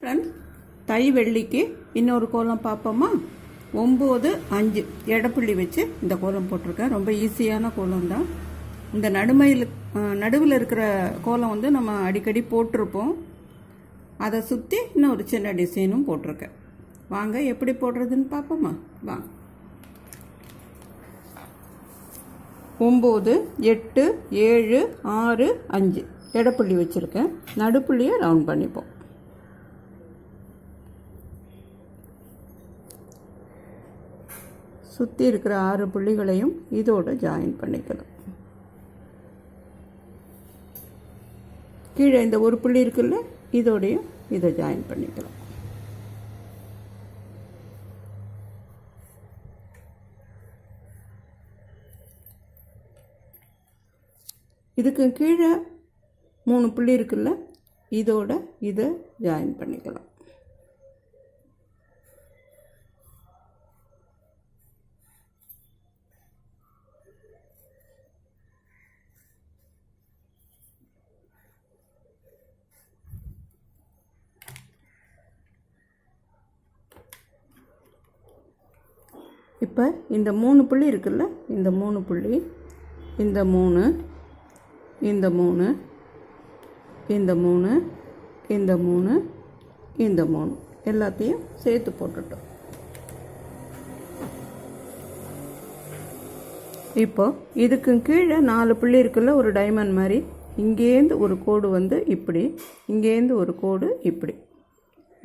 Friends, தை வெள்ளிக்கு இன்னொரு கோலம் பார்ப்போமா? 9, 5 எடப்புள்ளி வச்சு இந்த கோலம் போட்டிருக்கேன். ரொம்ப ஈஸியான கோலம் தான். இந்த நடுவில் இருக்கிற கோலம் வந்து நம்ம அடிக்கடி போட்டிருப்போம். அதை சுற்றி இன்னொரு சின்ன டிசைனும் போட்டிருக்கேன். வாங்க எப்படி போடுறதுன்னு பார்ப்போமா? வாங்க. 9, 8, 7, 6, 5 எடப்புள்ளி வச்சுருக்கேன். நடுப்புள்ளியை ரவுண்ட் பண்ணிப்போம். சுற்றி இருக்கிற 6 புள்ளிகளையும் இதோட ஜாயின் பண்ணிக்கலாம். கீழே இந்த ஒரு புள்ளி இருக்குல்ல, இதோடையும் இதை ஜாயின் பண்ணிக்கலாம். இதுக்கு கீழே 3 புள்ளி இருக்குல்ல, இதோட இதை ஜாயின் பண்ணிக்கலாம். இப்போ இந்த 3 புள்ளி இருக்குல்ல, இந்த 3 புள்ளி, இந்த 3, இந்த 3, இந்த 3, இந்த 3, இந்த 3 எல்லாத்தையும் சேர்த்து போட்டுட்டோம். இப்போ இதுக்கு கீழே 4 புள்ளி இருக்குல்ல, ஒரு டைமண்ட் மாதிரி, இங்கேருந்து ஒரு கோடு வந்து இப்படி, இங்கேருந்து ஒரு கோடு இப்படி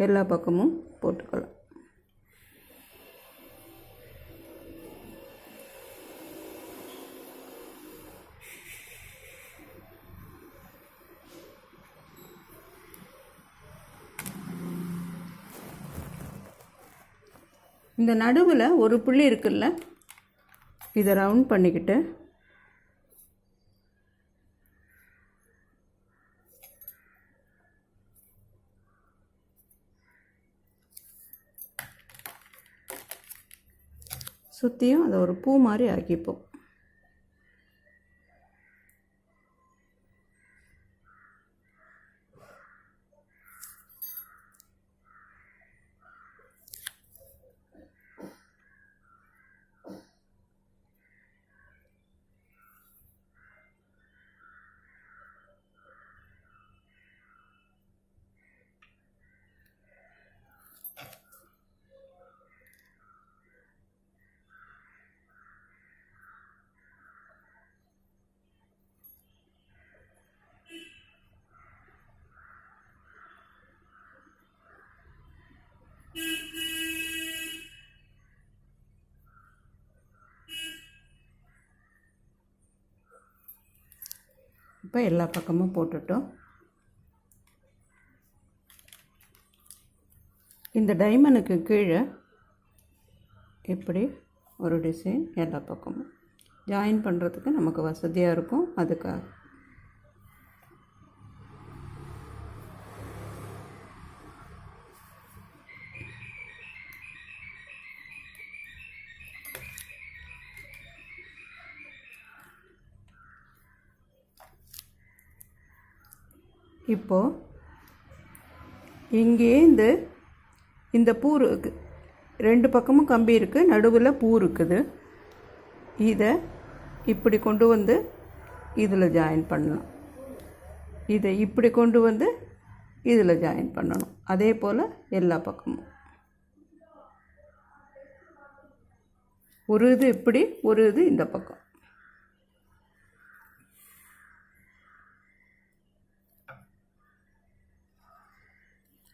எல்லா பக்கமும் போட்டுக்கலாம். இந்த நடுவில் ஒரு புள்ளி இருக்குல்ல, இதை ரவுண்ட் பண்ணிக்கிட்டு சுற்றியும் அதை ஒரு பூ மாதிரி ஆக்கிப்போம். இப்போ எல்லா பக்கமும் போட்டுட்டோம். இந்த டைமண்டுக்கு கீழே இப்படி ஒரு டிசைன் எல்லா பக்கமும் ஜாயின் பண்ணுறதுக்கு நமக்கு வசதியாக இருக்கும். அதுக்காக இப்போது இங்கேருந்து இந்த பூ இருக்குது, 2 பக்கமும் கம்பி இருக்குது, நடுவில் பூ இருக்குது. இதை இப்படி கொண்டு வந்து இதில் ஜாயின் பண்ணலாம். இதை இப்படி கொண்டு வந்து இதில் ஜாயின் பண்ணணும். அதே போல் எல்லா பக்கமும் ஒரு இது இப்படி, ஒரு இது இந்த பக்கம்.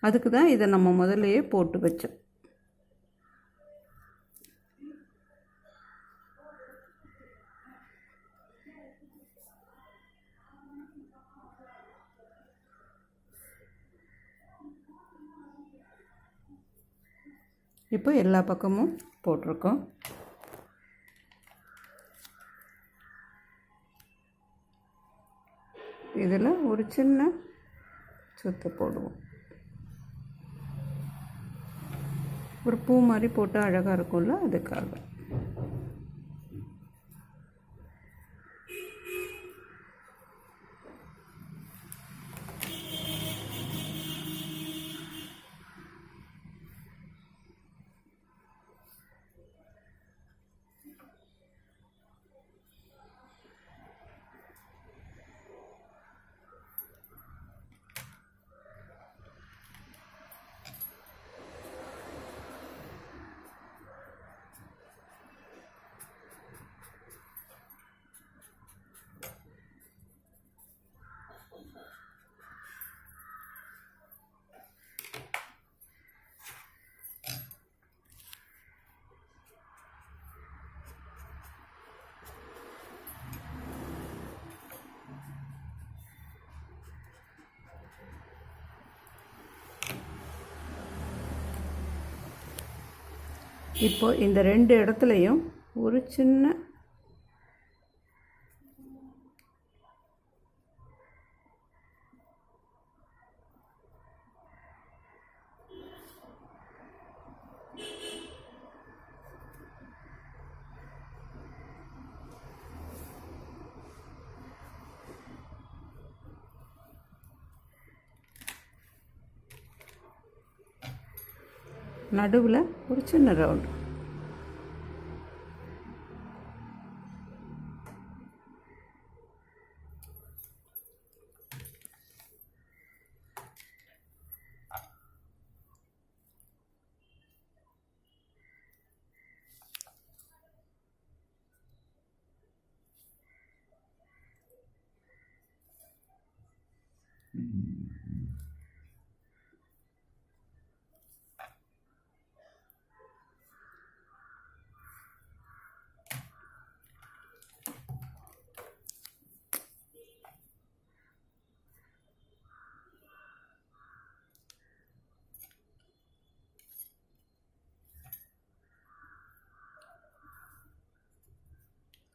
அதுக்கு தான் இதை நம்ம முதல்லையே போட்டு வச்சோம். இப்போ எல்லா பக்கமும் போட்டிருக்கோம். இதில் ஒரு சின்ன சுத்து போடுவோம். ஒரு பூ மாதிரி போட்டால் அழகாக இருக்கும்ல, அதுக்காக. இப்போ இந்த 2 இடத்துலையும் ஒரு சின்ன நடுவில் ஒரு சின்ன ரவுண்டு.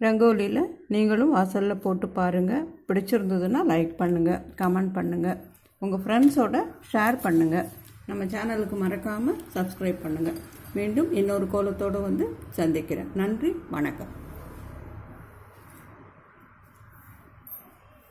ரங்கோலியில் நீங்களும் வாசலில் போட்டு பாருங்கள். பிடிச்சிருந்ததுன்னா லைக் பண்ணுங்கள், கமெண்ட் பண்ணுங்கள், உங்கள் ஃப்ரெண்ட்ஸோட ஷேர் பண்ணுங்கள். நம்ம சேனலுக்கு மறக்காமல் சப்ஸ்கிரைப் பண்ணுங்கள். மீண்டும் இன்னொரு கோலத்தோடு வந்து சந்திக்கிறேன். நன்றி, வணக்கம்.